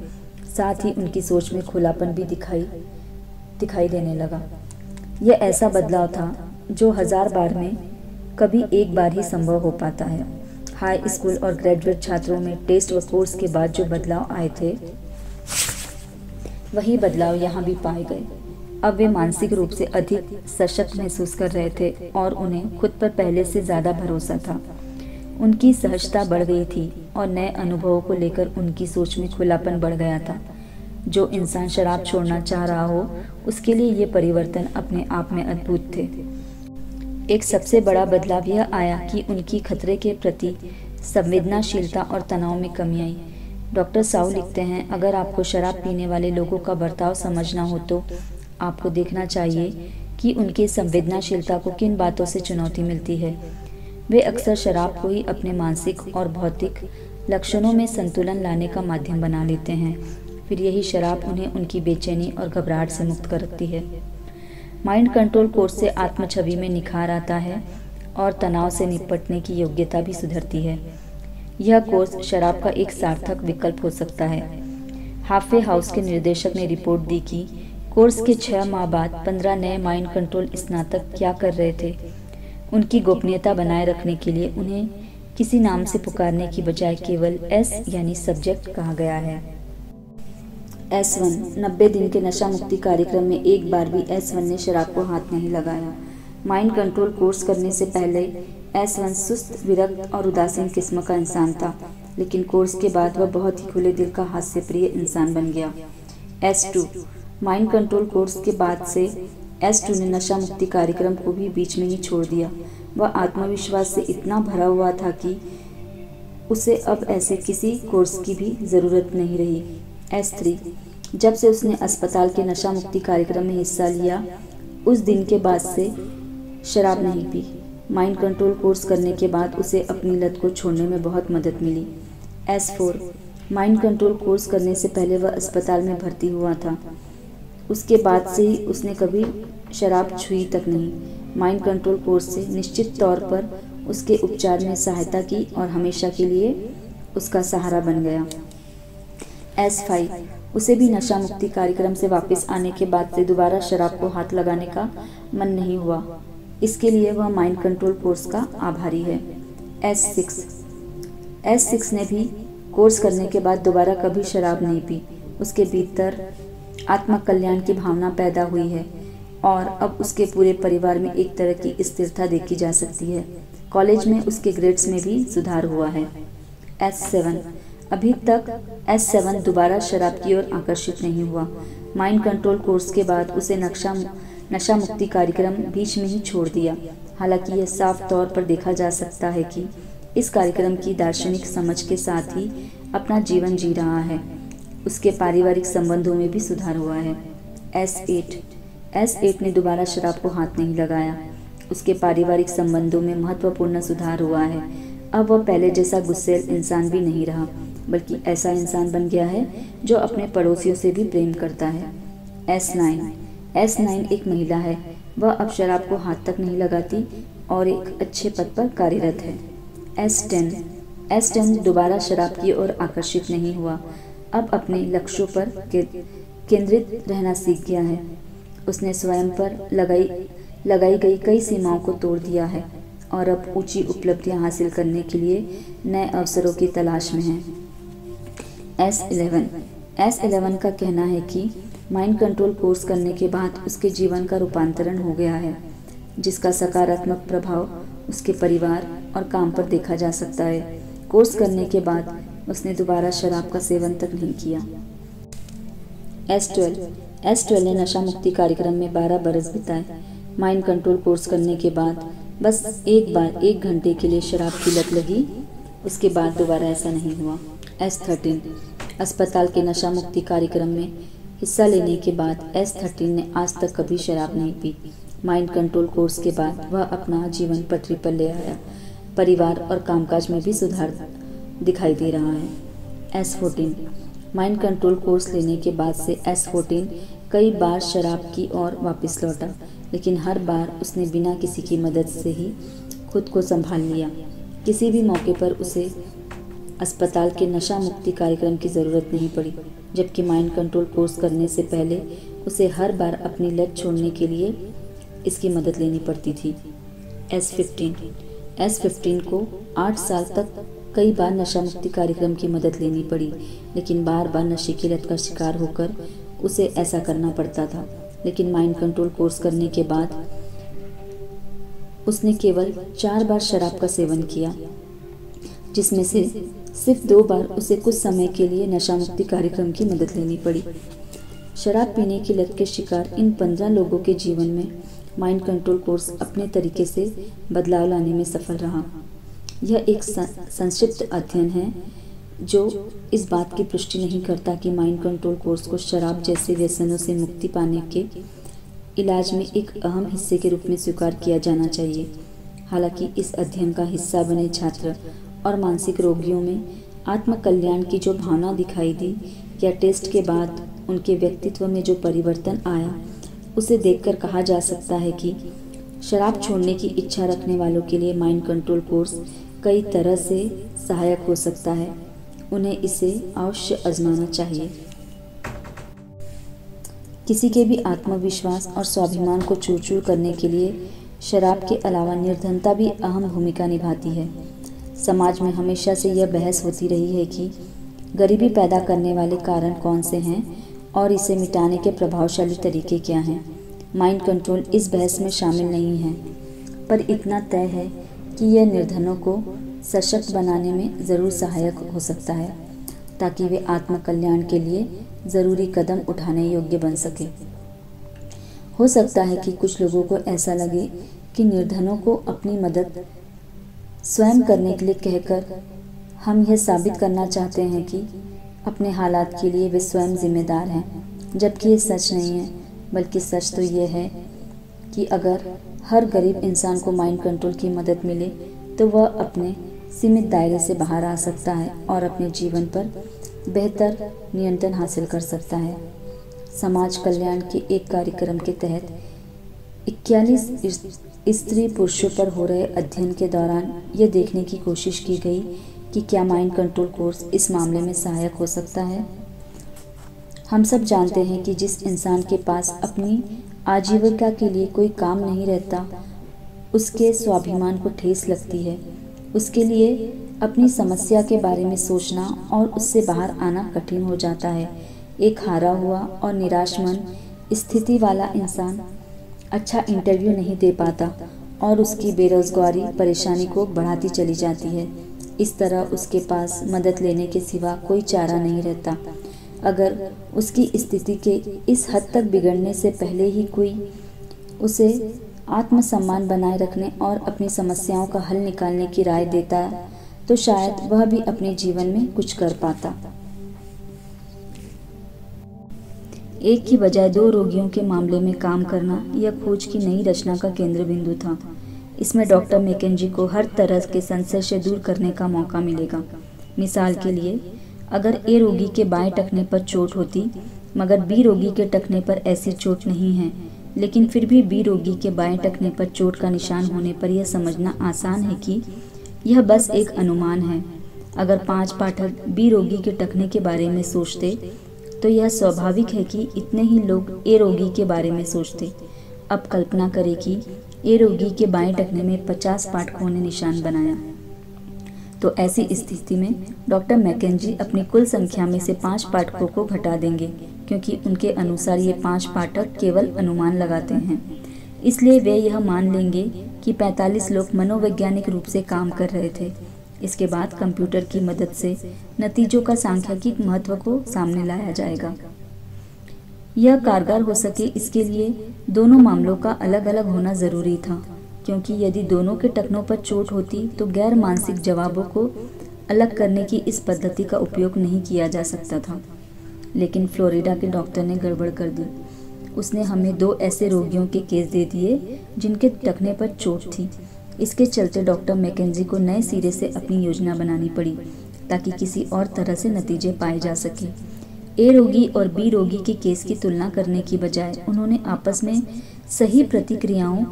साथ ही उनकी सोच में खुलापन भी दिखाई देने लगा। यह ऐसा बदलाव था जो 1000 बार में कभी एक बार ही संभव हो पाता है। हाई स्कूल और ग्रेजुएट छात्रों में टेस्ट व कोर्स के बाद जो बदलाव आए थे, वही बदलाव यहाँ भी पाए गए। अब वे मानसिक रूप से अधिक सशक्त महसूस कर रहे थे और उन्हें खुद पर पहले से ज़्यादा भरोसा था। उनकी सहजता बढ़ गई थी और नए अनुभवों को लेकर उनकी सोच में खुलापन बढ़ गया था। जो इंसान शराब छोड़ना चाह रहा हो, उसके लिए ये परिवर्तन अपने आप में अद्भुत थे। एक सबसे बड़ा बदलाव यह आया कि उनकी खतरे के प्रति संवेदनाशीलता और तनाव में कमी आई। डॉक्टर साउ लिखते हैं, अगर आपको शराब पीने वाले लोगों का बर्ताव समझना हो तो आपको देखना चाहिए कि उनकी संवेदनाशीलता को किन बातों से चुनौती मिलती है। वे अक्सर शराब को ही अपने मानसिक और भौतिक लक्षणों में संतुलन लाने का माध्यम बना लेते हैं। फिर यही शराब उन्हें उनकी बेचैनी और घबराहट से मुक्त करती है। माइंड कंट्रोल कोर्स से आत्म छवि में निखार आता है और तनाव से निपटने की योग्यता भी सुधरती है। यह कोर्स शराब का एक सार्थक विकल्प हो सकता है। हाफे हाउस के निर्देशक ने रिपोर्ट दी कि कोर्स के 6 माह बाद 15 नए माइंड कंट्रोल स्नातक क्या कर रहे थे। उनकी गोपनीयता बनाए रखने के लिए उन्हें किसी नाम से पुकारने की बजाय केवल एस यानी सब्जेक्ट कहा गया है। S1 90 दिन के नशा मुक्ति कार्यक्रम में एक बार भी S1 ने शराब को हाथ नहीं लगाया। माइंड कंट्रोल कोर्स करने से पहले S1 सुस्त, विरक्त और उदासीन किस्म का इंसान था, लेकिन कोर्स के बाद वह बहुत ही खुले दिल का हास्य प्रिय इंसान बन गया। S2 माइंड कंट्रोल कोर्स के बाद से S2 ने नशा मुक्ति कार्यक्रम को भी बीच में ही छोड़ दिया। वह आत्मविश्वास से इतना भरा हुआ था कि उसे अब ऐसे किसी कोर्स की भी ज़रूरत नहीं रही। S3 जब से उसने अस्पताल के नशा मुक्ति कार्यक्रम में हिस्सा लिया, उस दिन के बाद से शराब नहीं पी। माइंड कंट्रोल कोर्स करने के बाद उसे अपनी लत को छोड़ने में बहुत मदद मिली। S4 माइंड कंट्रोल कोर्स करने से पहले वह अस्पताल में भर्ती हुआ था। उसके बाद से ही उसने कभी शराब छुई तक नहीं। माइंड कंट्रोल कोर्स से निश्चित तौर पर उसके उपचार में सहायता की और हमेशा के लिए उसका सहारा बन गया। S5 उसे भी नशा मुक्ति कार्यक्रम से वापस आने के बाद से दोबारा शराब को हाथ लगाने का मन नहीं हुआ। इसके लिए वह माइंड कंट्रोल कोर्स का आभारी है। S6 ने भी कोर्स करने के बाद दोबारा कभी शराब नहीं पी। उसके भीतर आत्मकल्याण की भावना पैदा हुई है और अब उसके पूरे परिवार में एक तरह की स्थिरता देखी जा सकती है। कॉलेज में उसके ग्रेड्स में भी सुधार हुआ है। S7 अभी तक S7 दोबारा शराब की ओर आकर्षित नहीं हुआ। माइंड कंट्रोल कोर्स के बाद उसे नशा मुक्ति कार्यक्रम बीच में ही छोड़ दिया। हालांकि यह साफ तौर पर देखा जा सकता है कि इस कार्यक्रम की दार्शनिक समझ के साथ ही अपना जीवन जी रहा है। उसके पारिवारिक संबंधों में भी सुधार हुआ है। S8 ने दोबारा शराब को हाथ नहीं लगाया। उसके पारिवारिक संबंधों में महत्वपूर्ण सुधार हुआ है। अब वह पहले जैसा गुस्सैल इंसान भी नहीं रहा, बल्कि ऐसा इंसान बन गया है जो अपने पड़ोसियों से भी प्रेम करता है। S9 एक महिला है। वह अब शराब को हाथ तक नहीं लगाती और एक अच्छे पद पर कार्यरत है। S10 दोबारा शराब की ओर आकर्षित नहीं हुआ। अब अपने लक्ष्यों पर केंद्रित रहना सीख गया है। उसने स्वयं पर लगाई गई कई सीमाओं को तोड़ दिया है और अब ऊंची उपलब्धियां हासिल करने के लिए नए अवसरों की तलाश में है। S11 का कहना है कि माइंड कंट्रोल कोर्स करने के बाद उसके जीवन का रूपांतरण हो गया है, जिसका सकारात्मक प्रभाव उसके परिवार और काम पर देखा जा सकता है। कोर्स करने के बाद उसने दोबारा शराब का सेवन तक नहीं किया। S12 ने नशा मुक्ति कार्यक्रम में 12 बरस बिताए। माइंड कंट्रोल कोर्स करने के बाद बस एक बार 1 घंटे के लिए शराब की लत लगी। उसके बाद दोबारा ऐसा नहीं हुआ। S13 अस्पताल के नशा मुक्ति कार्यक्रम में हिस्सा लेने के बाद S13 ने आज तक कभी शराब नहीं पी। माइंड कंट्रोल कोर्स के बाद वह अपना जीवन पटरी पर ले आया। परिवार और कामकाज में भी सुधार दिखाई दे रहा है। S14 माइंड कंट्रोल कोर्स लेने के बाद से S14 कई बार शराब की ओर वापस लौटा, लेकिन हर बार उसने बिना किसी की मदद से ही खुद को संभाल लिया। किसी भी मौके पर उसे अस्पताल के नशा मुक्ति कार्यक्रम की ज़रूरत नहीं पड़ी, जबकि माइंड कंट्रोल कोर्स करने से पहले उसे हर बार अपनी लत छोड़ने के लिए इसकी मदद लेनी पड़ती थी। S15 को 8 साल तक कई बार नशा मुक्ति कार्यक्रम की मदद लेनी पड़ी, लेकिन बार बार नशे की लत का शिकार होकर उसे ऐसा करना पड़ता था। लेकिन माइंड कंट्रोल कोर्स करने के बाद उसने केवल 4 बार शराब का सेवन किया, जिसमें से सिर्फ 2 बार उसे कुछ समय के लिए नशा मुक्ति कार्यक्रम की मदद लेनी पड़ी। शराब पीने की लत के शिकार इन 15 लोगों के जीवन में माइंड कंट्रोल कोर्स अपने तरीके से बदलाव लाने में सफल रहा। यह एक संक्षिप्त अध्ययन है जो इस बात की पुष्टि नहीं करता कि माइंड कंट्रोल कोर्स को शराब जैसे व्यसनों से मुक्ति पाने के इलाज में एक अहम हिस्से के रूप में स्वीकार किया जाना चाहिए। हालांकि इस अध्ययन का हिस्सा बने छात्र और मानसिक रोगियों में आत्मकल्याण की जो भावना दिखाई दी या टेस्ट के बाद उनके व्यक्तित्व में जो परिवर्तन आया, उसे देखकर कहा जा सकता है कि शराब छोड़ने की इच्छा रखने वालों के लिए माइंड कंट्रोल कोर्स कई तरह से सहायक हो सकता है। उन्हें इसे अवश्य आजमाना चाहिए। किसी के भी आत्मविश्वास और स्वाभिमान को चूर-चूर करने के लिए शराब के अलावा निर्धनता भी अहम भूमिका निभाती है। समाज में हमेशा से यह बहस होती रही है कि गरीबी पैदा करने वाले कारण कौन से हैं और इसे मिटाने के प्रभावशाली तरीके क्या हैं। माइंड कंट्रोल इस बहस में शामिल नहीं है, पर इतना तय है कि यह निर्धनों को सशक्त बनाने में ज़रूर सहायक हो सकता है, ताकि वे आत्मकल्याण के लिए ज़रूरी कदम उठाने योग्य बन सके। हो सकता है कि कुछ लोगों को ऐसा लगे कि निर्धनों को अपनी मदद स्वयं करने के लिए कहकर हम यह साबित करना चाहते हैं कि अपने हालात के लिए वे स्वयं जिम्मेदार हैं, जबकि ये सच नहीं है। बल्कि सच तो ये है कि अगर हर गरीब इंसान को माइंड कंट्रोल की मदद मिले तो वह अपने सीमित दायरे से बाहर आ सकता है और अपने जीवन पर बेहतर नियंत्रण हासिल कर सकता है। समाज कल्याण के एक कार्यक्रम के तहत 41 स्त्री पुरुषों पर हो रहे अध्ययन के दौरान यह देखने की कोशिश की गई कि क्या माइंड कंट्रोल कोर्स इस मामले में सहायक हो सकता है। हम सब जानते हैं कि जिस इंसान के पास अपनी आजीविका के लिए कोई काम नहीं रहता, उसके स्वाभिमान को ठेस लगती है। उसके लिए अपनी समस्या के बारे में सोचना और उससे बाहर आना कठिन हो जाता है। एक हारा हुआ और निराश मन स्थिति वाला इंसान अच्छा इंटरव्यू नहीं दे पाता और उसकी बेरोजगारी परेशानी को बढ़ाती चली जाती है। इस तरह उसके पास मदद लेने के सिवा कोई चारा नहीं रहता। अगर उसकी स्थिति के इस हद तक बिगड़ने से पहले ही कोई उसे आत्मसम्मान बनाए रखने और अपनी समस्याओं का हल निकालने की राय देता तो शायद वह भी अपने जीवन में कुछ कर पाता। एक की बजाय 2 रोगियों के मामले में काम करना यह खोज की नई रचना का केंद्र बिंदु था। इसमें डॉक्टर मैकेंजी को हर तरह के संशय से दूर करने का मौका मिलेगा। मिसाल के लिए, अगर ए रोगी के बाएं टखने पर चोट होती मगर बी रोगी के टखने पर ऐसी चोट नहीं है, लेकिन फिर भी बी रोगी के बाएं टखने पर चोट का निशान होने पर यह समझना आसान है कि यह बस एक अनुमान है। अगर 5 पाठक बी रोगी के टखने के बारे में सोचते तो यह स्वाभाविक है कि इतने ही लोग ए रोगी के बारे में सोचते। अब कल्पना करें कि ए रोगी के बाएं टखने में 50 पाठकों ने निशान बनाया, तो ऐसी स्थिति में डॉक्टर मैकेंजी अपनी कुल संख्या में से 5 पाठकों को घटा देंगे, क्योंकि उनके अनुसार ये 5 पाठक केवल अनुमान लगाते हैं। इसलिए वे यह मान लेंगे कि 45 लोग मनोवैज्ञानिक रूप से काम कर रहे थे। इसके बाद कंप्यूटर की मदद से नतीजों का सांख्यिकीय महत्व को सामने लाया जाएगा। यह कारगर हो सके इसके लिए दोनों मामलों का अलग अलग होना जरूरी था, क्योंकि यदि दोनों के टखनों पर चोट होती तो गैर मानसिक जवाबों को अलग करने की इस पद्धति का उपयोग नहीं किया जा सकता था। लेकिन फ्लोरिडा के डॉक्टर ने गड़बड़ कर दी। उसने हमें 2 ऐसे रोगियों के केस दे दिए जिनके टखने पर चोट थी। इसके चलते डॉक्टर मैकेंजी को नए सिरे से अपनी योजना बनानी पड़ी ताकि किसी और तरह से नतीजे पाए जा सके। ए रोगी और बी रोगी के केस की तुलना करने की बजाय उन्होंने आपस में सही प्रतिक्रियाओं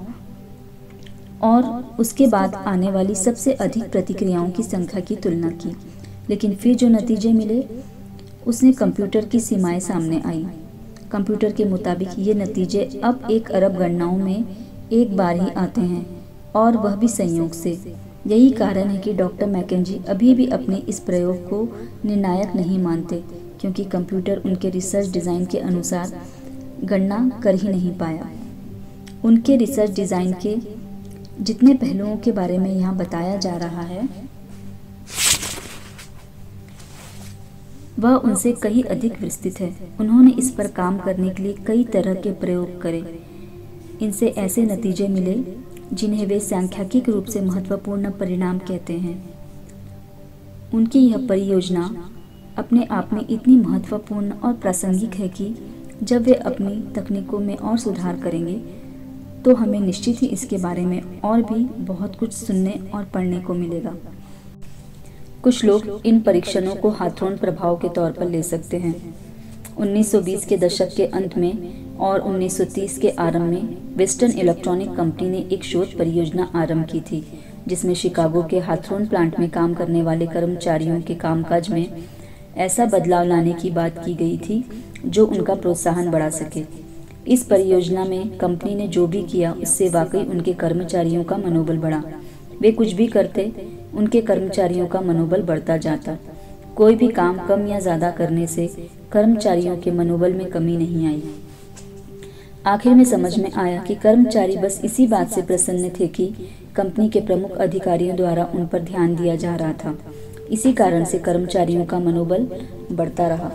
और उसके बाद आने वाली सबसे अधिक प्रतिक्रियाओं की संख्या की तुलना की। लेकिन फिर जो नतीजे मिले उसने कंप्यूटर की सीमाएं सामने आई। कंप्यूटर के मुताबिक ये नतीजे अब 1 अरब गणनाओं में एक बार ही आते हैं, और वह भी संयोग से। यही कारण है कि डॉक्टर मैकेंजी अभी भी अपने इस प्रयोग को निर्णायक नहीं मानते, क्योंकि कंप्यूटर उनके रिसर्च डिज़ाइन के अनुसार गणना कर ही नहीं पाया। उनके रिसर्च डिज़ाइन के जितने पहलुओं के बारे में यहाँ बताया जा रहा है वह उनसे कहीं अधिक विस्तृत है। उन्होंने इस पर काम करने के लिए कई तरह के प्रयोग करे। इनसे ऐसे नतीजे मिले जिन्हें वे सांख्यिकीय रूप से महत्वपूर्ण परिणाम कहते हैं। उनकी यह परियोजना अपने आप में इतनी महत्वपूर्ण और प्रासंगिक है कि जब वे अपनी तकनीकों में और सुधार करेंगे तो हमें निश्चित ही इसके बारे में और भी बहुत कुछ सुनने और पढ़ने को मिलेगा। कुछ लोग इन परीक्षणों को हाथों प्रभाव के तौर पर ले सकते हैं। 1920 के दशक के अंत में और 1930 के आरंभ में वेस्टर्न इलेक्ट्रॉनिक कंपनी ने एक शोध परियोजना आरंभ की थी, जिसमें शिकागो के हाथरॉन प्लांट में काम करने वाले कर्मचारियों के कामकाज में ऐसा बदलाव लाने की बात की गई थी जो उनका प्रोत्साहन बढ़ा सके। इस परियोजना में कंपनी ने जो भी किया उससे वाकई उनके कर्मचारियों का मनोबल बढ़ा। वे कुछ भी करते उनके कर्मचारियों का मनोबल बढ़ता जाता। कोई भी काम कम या ज़्यादा करने से कर्मचारियों के मनोबल में कमी नहीं आई। आखिर में समझ में आया कि कर्मचारी बस इसी बात से प्रसन्न थे कि कंपनी के प्रमुख अधिकारियों द्वारा उन पर ध्यान दिया जा रहा था। इसी कारण से कर्मचारियों का मनोबल बढ़ता रहा।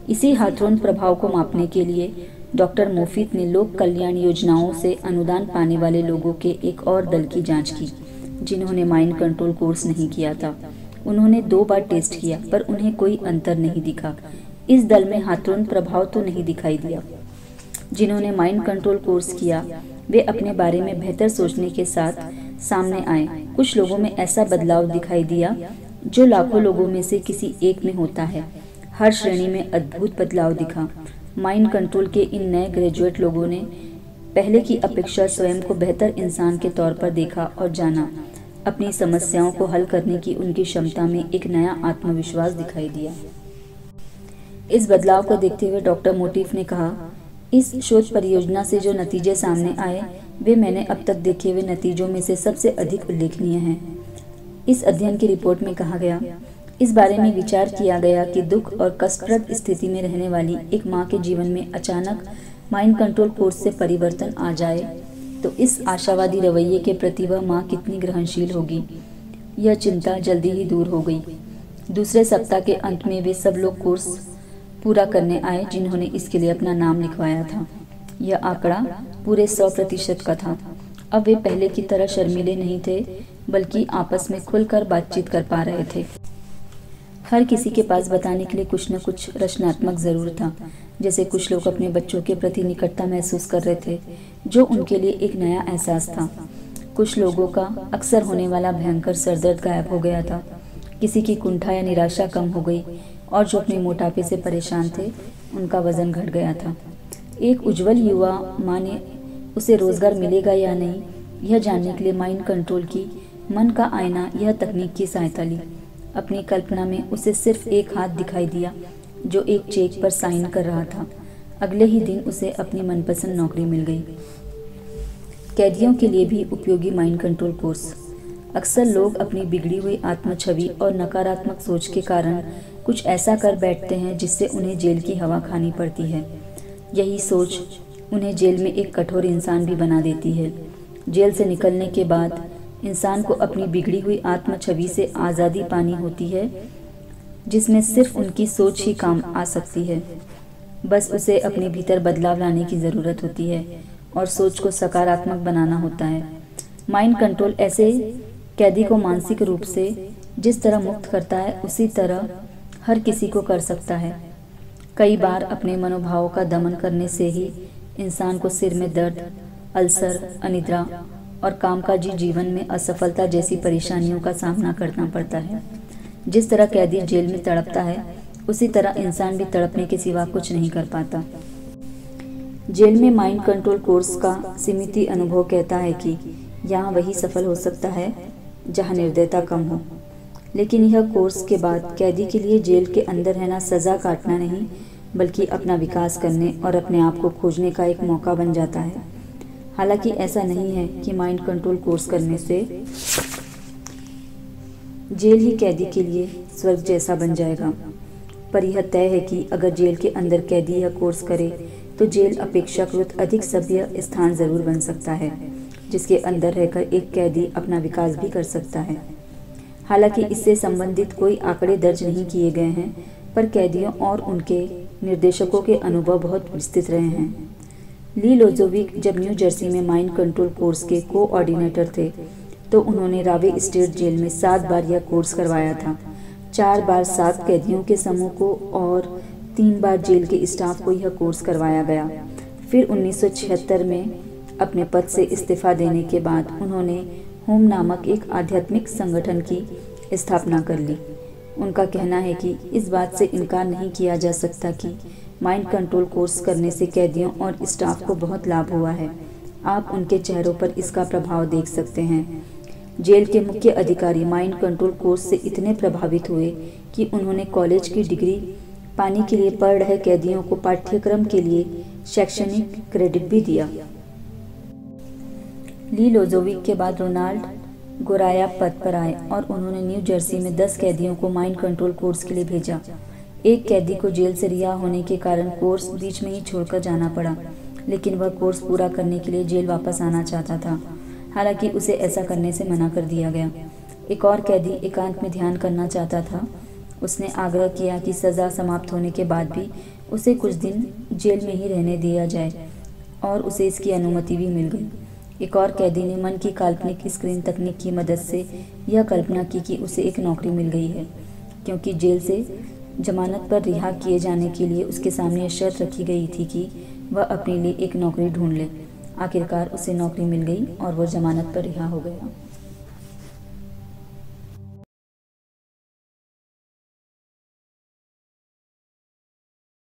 इसी हाथरॉन प्रभाव को मापने के लिए डॉक्टर मोफित ने लोक कल्याण योजनाओं से अनुदान पाने वाले लोगों के एक और दल की जांच की, जिन्होंने माइंड कंट्रोल कोर्स नहीं किया था। उन्होंने 2 बार टेस्ट किया पर उन्हें कोई अंतर नहीं दिखा। इस दल में हाथरॉन प्रभाव तो नहीं दिखाई दिया। जिन्होंने माइंड कंट्रोल कोर्स किया वे अपने बारे में बेहतर सोचने के साथ सामने आए। कुछ लोगों में ऐसा बदलाव दिखाई दिया जो लाखों लोगों में से किसी एक में होता है। हर श्रेणी में अद्भुत बदलाव दिखा। माइंड कंट्रोल के इन नए ग्रेजुएट लोगों ने पहले की अपेक्षा स्वयं को बेहतर इंसान के तौर पर देखा और जाना। अपनी समस्याओं को हल करने की उनकी क्षमता में एक नया आत्मविश्वास दिखाई दिया। इस बदलाव को देखते हुए डॉक्टर मोटिफ ने कहा, इस शोध परियोजना से जो नतीजे सामने आए वे मैंने अब तक देखे हुए नतीजों में से सबसे अधिक उल्लेखनीय हैं। इस अध्ययन की रिपोर्ट में कहा गया, इस बारे में विचार किया गया कि दुख और कष्टप्रद स्थिति में रहने वाली एक माँ के जीवन में अचानक माइंड कंट्रोल कोर्स से परिवर्तन आ जाए तो इस आशावादी रवैये के प्रति वह माँ कितनी ग्रहणशील होगी। यह चिंता जल्दी ही दूर हो गई। दूसरे सप्ताह के अंत में वे सब लोग कोर्स पूरा करने आए जिन्होंने इसके लिए अपना नाम लिखवाया था। यह आंकड़ा पूरे 100% का था। अब वे पहले की तरह शर्मीले नहीं थे, बल्कि आपस में खुलकर बातचीत कर पा रहे थे। हर किसी के पास बताने के लिए कुछ न कुछ रचनात्मक जरूर था। जैसे कुछ लोग अपने बच्चों के प्रति निकटता महसूस कर रहे थे, जो उनके लिए एक नया एहसास था। कुछ लोगों का अक्सर होने वाला भयंकर सरदर्द गायब हो गया था। किसी की कुंठा या निराशा कम हो गई, और जो अपने मोटापे से परेशान थे उनका वजन घट गया था। एक उज्जवल युवा माँ ने उसे रोजगार मिलेगा या नहीं यह जानने के लिए माइंड कंट्रोल की मन का आईना यह तकनीक की सहायता ली। अपनी कल्पना में उसे सिर्फ एक हाथ दिखाई दिया जो एक चेक पर साइन कर रहा था। अगले ही दिन उसे अपनी मनपसंद नौकरी मिल गई। कैदियों के लिए भी उपयोगी माइंड कंट्रोल कोर्स। अक्सर लोग अपनी बिगड़ी हुई आत्म छवि और नकारात्मक सोच के कारण कुछ ऐसा कर बैठते हैं जिससे उन्हें जेल की हवा खानी पड़ती है। यही सोच उन्हें जेल में एक कठोर इंसान भी बना देती है। जेल से निकलने के बाद इंसान को अपनी बिगड़ी हुई आत्म छवि से आज़ादी पानी होती है, जिसमें सिर्फ उनकी सोच ही काम आ सकती है। बस उसे अपने भीतर बदलाव लाने की ज़रूरत होती है और सोच को सकारात्मक बनाना होता है। माइंड कंट्रोल ऐसे कैदी को मानसिक रूप से जिस तरह मुक्त करता है उसी तरह हर किसी को कर सकता है। कई बार अपने मनोभावों का दमन करने से ही इंसान को सिर में दर्द, अल्सर, अनिद्रा और कामकाजी जीवन में असफलता जैसी परेशानियों का सामना करना पड़ता है। जिस तरह कैदी जेल में तड़पता है उसी तरह इंसान भी तड़पने के सिवा कुछ नहीं कर पाता। जेल में माइंड कंट्रोल कोर्स का सीमित अनुभव कहता है कि यहाँ वही सफल हो सकता है जहाँ निर्दयता कम हो। लेकिन यह कोर्स के बाद कैदी के लिए जेल के अंदर रहना सज़ा काटना नहीं, बल्कि अपना विकास करने और अपने आप को खोजने का एक मौका बन जाता है। हालांकि ऐसा नहीं है कि माइंड कंट्रोल कोर्स करने से जेल ही कैदी के लिए स्वर्ग जैसा बन जाएगा, पर यह तय है कि अगर जेल के अंदर कैदी यह कोर्स करे तो जेल अपेक्षाकृत अधिक सभ्य स्थान ज़रूर बन सकता है, जिसके अंदर रहकर एक कैदी अपना विकास भी कर सकता है। हालांकि इससे संबंधित कोई आंकड़े दर्ज नहीं किए गए हैं, पर कैदियों और उनके निर्देशकों के अनुभव बहुत विस्तृत रहे हैं। ली लोजोविक जब न्यू जर्सी में माइंड कंट्रोल कोर्स के कोऑर्डिनेटर थे, तो उन्होंने रावे स्टेट जेल में 7 बार यह कोर्स करवाया था। 4 बार 7 कैदियों के समूह को और 3 बार जेल के स्टाफ को यह कोर्स करवाया गया। फिर 1976 में अपने पद से इस्तीफा देने के बाद उन्होंने होम नामक एक आध्यात्मिक संगठन की स्थापना कर ली। उनका कहना है कि इस बात से इनकार नहीं किया जा सकता कि माइंड कंट्रोल कोर्स करने से कैदियों और स्टाफ को बहुत लाभ हुआ है। आप उनके चेहरों पर इसका प्रभाव देख सकते हैं। जेल के मुख्य अधिकारी माइंड कंट्रोल कोर्स से इतने प्रभावित हुए कि उन्होंने कॉलेज की डिग्री पाने के लिए पढ़ रहे कैदियों को पाठ्यक्रम के लिए शैक्षणिक क्रेडिट भी दिया। ली लोजोविक के बाद रोनाल्ड गोराया पद पर आए और उन्होंने न्यू जर्सी में 10 कैदियों को माइंड कंट्रोल कोर्स के लिए भेजा। एक कैदी को जेल से रिहा होने के कारण कोर्स बीच में ही छोड़कर जाना पड़ा, लेकिन वह कोर्स पूरा करने के लिए जेल वापस आना चाहता था। हालांकि उसे ऐसा करने से मना कर दिया गया। एक और कैदी एकांत में ध्यान करना चाहता था। उसने आग्रह किया कि सज़ा समाप्त होने के बाद भी उसे कुछ दिन जेल में ही रहने दिया जाए, और उसे इसकी अनुमति भी मिल गई। एक और कैदी ने मन की काल्पनिक स्क्रीन तकनीक की मदद से यह कल्पना की कि उसे एक नौकरी मिल गई है, क्योंकि जेल से जमानत पर रिहा किए जाने के लिए उसके सामने शर्त रखी गई थी कि वह अपने लिए एक नौकरी ढूंढ ले। आखिरकार उसे नौकरी मिल गई और वह जमानत पर रिहा हो गया।